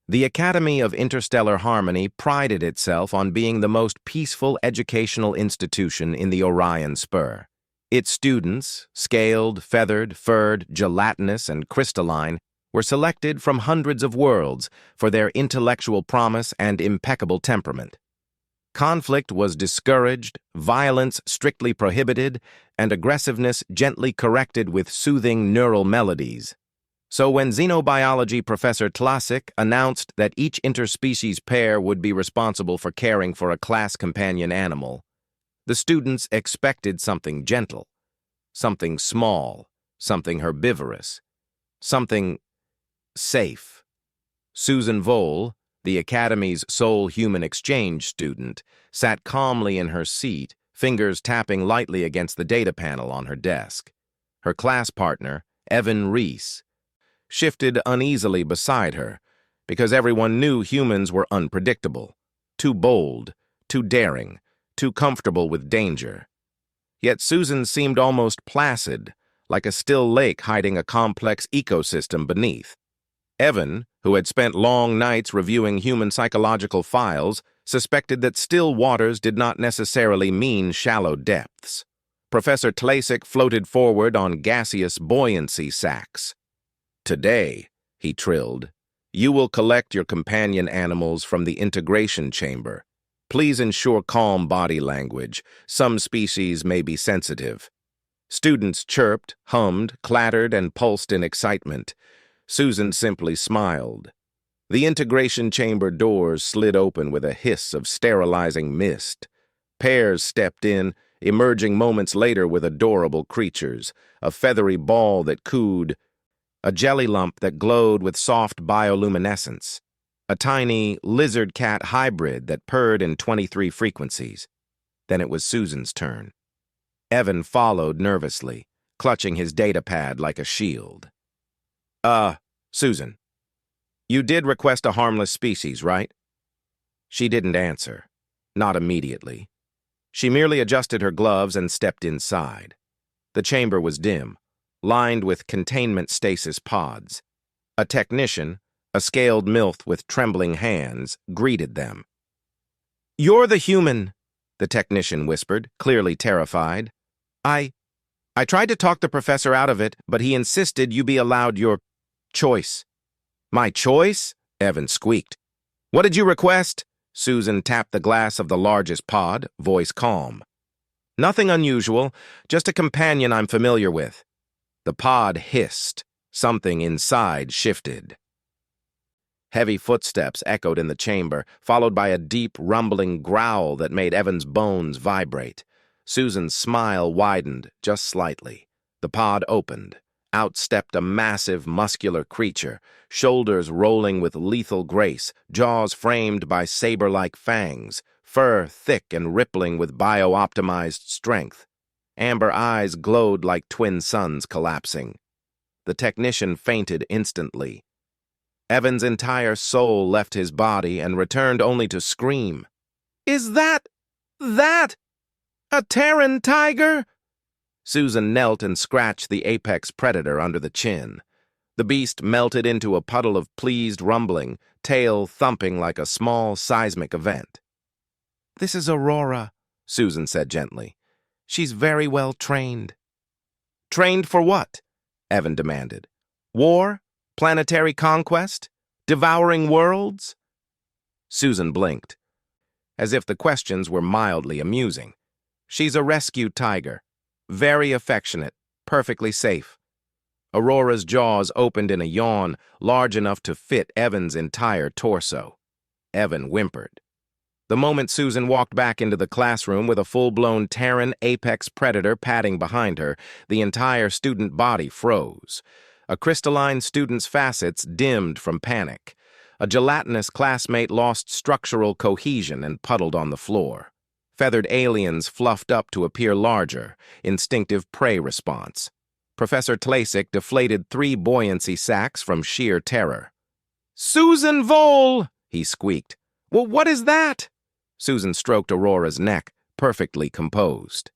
The Academy of Interstellar Harmony prided itself on being the most peaceful educational institution in the Orion Spur. Its students, scaled, feathered, furred, gelatinous, and crystalline, were selected from hundreds of worlds for their intellectual promise and impeccable temperament. Conflict was discouraged, violence strictly prohibited, and aggressiveness gently corrected with soothing neural melodies. So when xenobiology professor Tlasik announced that each interspecies pair would be responsible for caring for a class companion animal, the students expected something gentle, something small, something herbivorous, something safe. Susan Vole, the Academy's sole human exchange student, sat calmly in her seat, fingers tapping lightly against the data panel on her desk. Her class partner, Evan Reese, shifted uneasily beside her, because everyone knew humans were unpredictable, too bold, too daring, too comfortable with danger. Yet Susan seemed almost placid, like a still lake hiding a complex ecosystem beneath. Evan, who had spent long nights reviewing human psychological files, suspected that still waters did not necessarily mean shallow depths. Professor Tlasik floated forward on gaseous buoyancy sacks. "Today," he trilled, "you will collect your companion animals from the integration chamber. Please ensure calm body language. Some species may be sensitive." Students chirped, hummed, clattered, and pulsed in excitement. Susan simply smiled. The integration chamber doors slid open with a hiss of sterilizing mist. Pairs stepped in, emerging moments later with adorable creatures, a feathery ball that cooed, a jelly lump that glowed with soft bioluminescence, a tiny lizard-cat hybrid that purred in 23 frequencies. Then it was Susan's turn. Evan followed nervously, clutching his data pad like a shield. Susan, you did request a harmless species, right?" She didn't answer. Not immediately. She merely adjusted her gloves and stepped inside. The chamber was dim, lined with containment stasis pods. A technician, a scaled MILF with trembling hands, greeted them. "You're the human," the technician whispered, clearly terrified. I tried to talk the professor out of it, but he insisted you be allowed your choice." "My choice?" Evan squeaked. "What did you request?" Susan tapped the glass of the largest pod, voice calm. "Nothing unusual, just a companion I'm familiar with." The pod hissed. Something inside shifted. Heavy footsteps echoed in the chamber, followed by a deep, rumbling growl that made Evan's bones vibrate. Susan's smile widened just slightly. The pod opened. Out stepped a massive, muscular creature, shoulders rolling with lethal grace, jaws framed by saber-like fangs, fur thick and rippling with bio-optimized strength. Amber eyes glowed like twin suns collapsing. The technician fainted instantly. Evan's entire soul left his body and returned only to scream. "Is that a Terran tiger?" Susan knelt and scratched the apex predator under the chin. The beast melted into a puddle of pleased rumbling, tail thumping like a small seismic event. "This is Aurora," Susan said gently. "She's very well trained." "Trained for what?" Evan demanded. "War? Planetary conquest? Devouring worlds?" Susan blinked, as if the questions were mildly amusing. "She's a rescue tiger. Very affectionate, perfectly safe." Aurora's jaws opened in a yawn large enough to fit Evan's entire torso. Evan whimpered. The moment Susan walked back into the classroom with a full-blown Terran apex predator padding behind her, the entire student body froze. A crystalline student's facets dimmed from panic. A gelatinous classmate lost structural cohesion and puddled on the floor. Feathered aliens fluffed up to appear larger, instinctive prey response. Professor Tlasik deflated 3 buoyancy sacks from sheer terror. "Susan Vole!" he squeaked. "Well, what is that?" Susan stroked Aurora's neck, perfectly composed.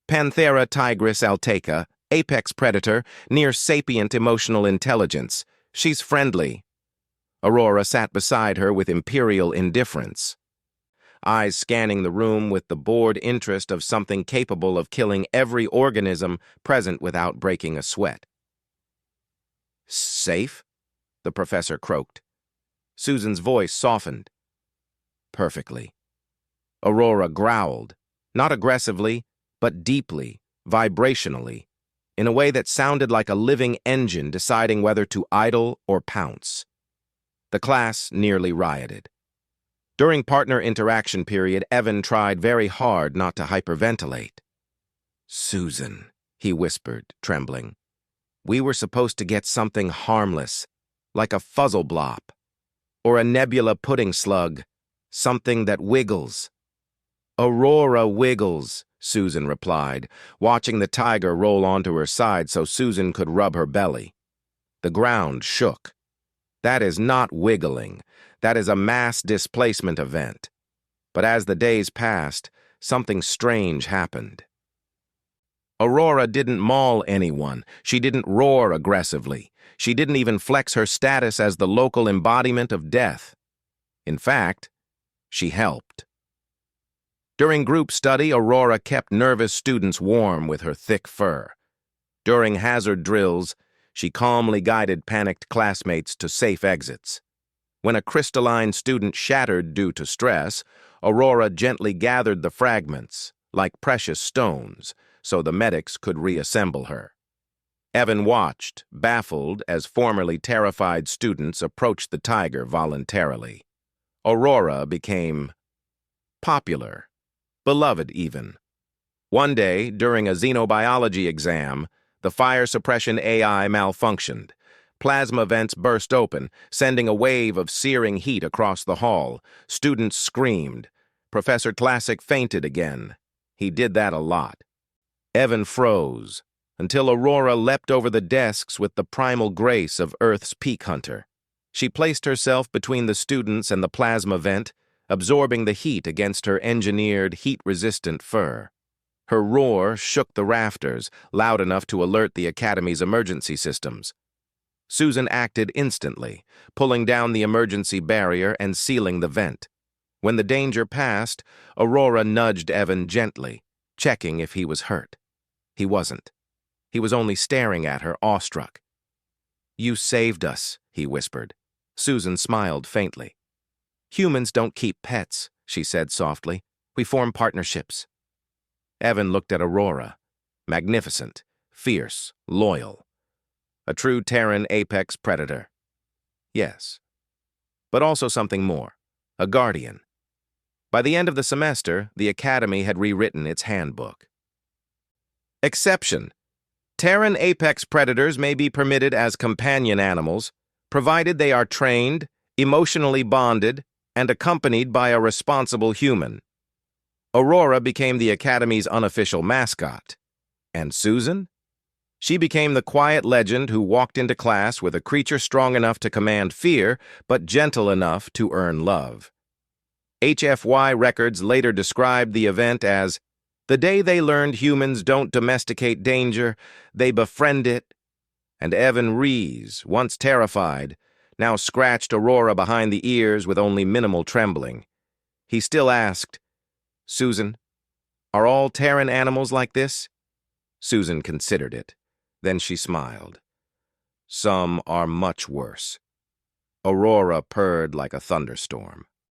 "Panthera tigris alteca, apex predator, near sapient emotional intelligence. She's friendly." Aurora sat beside her with imperial indifference, eyes scanning the room with the bored interest of something capable of killing every organism present without breaking a sweat. "Safe?" the professor croaked. Susan's voice softened. "Perfectly." Aurora growled, not aggressively, but deeply, vibrationally, in a way that sounded like a living engine deciding whether to idle or pounce. The class nearly rioted. During partner interaction period, Evan tried very hard not to hyperventilate. "Susan," he whispered, trembling. "We were supposed to get something harmless, like a fuzzle blop, or a nebula pudding slug, something that wiggles." "Aurora wiggles," Susan replied, watching the tiger roll onto her side so Susan could rub her belly. The ground shook. "That is not wiggling. That is a mass displacement event." But as the days passed, something strange happened. Aurora didn't maul anyone. She didn't roar aggressively. She didn't even flex her status as the local embodiment of death. In fact, she helped. During group study, Aurora kept nervous students warm with her thick fur. During hazard drills, she calmly guided panicked classmates to safe exits. When a crystalline student shattered due to stress, Aurora gently gathered the fragments, like precious stones, so the medics could reassemble her. Evan watched, baffled, as formerly terrified students approached the tiger voluntarily. Aurora became popular, beloved even. One day, during a xenobiology exam, the fire suppression AI malfunctioned. Plasma vents burst open, sending a wave of searing heat across the hall. Students screamed. Professor Classic fainted again. He did that a lot. Evan froze, until Aurora leapt over the desks with the primal grace of Earth's peak hunter. She placed herself between the students and the plasma vent, absorbing the heat against her engineered, heat-resistant fur. Her roar shook the rafters, loud enough to alert the Academy's emergency systems. Susan acted instantly, pulling down the emergency barrier and sealing the vent. When the danger passed, Aurora nudged Evan gently, checking if he was hurt. He wasn't. He was only staring at her, awestruck. "You saved us," he whispered. Susan smiled faintly. "Humans don't keep pets," she said softly. "We form partnerships." Evan looked at Aurora. Magnificent, fierce, loyal. A true Terran apex predator. Yes. But also something more. A guardian. By the end of the semester, the Academy had rewritten its handbook. Exception. Terran apex predators may be permitted as companion animals, provided they are trained, emotionally bonded, and accompanied by a responsible human. Aurora became the Academy's unofficial mascot. And Susan? She became the quiet legend who walked into class with a creature strong enough to command fear, but gentle enough to earn love. HFY records later described the event as, "The day they learned humans don't domesticate danger, they befriend it." And Evan Rees, once terrified, now scratched Aurora behind the ears with only minimal trembling. He still asked, "Susan, are all Terran animals like this?" Susan considered it. Then she smiled. "Some are much worse." Aurora purred like a thunderstorm.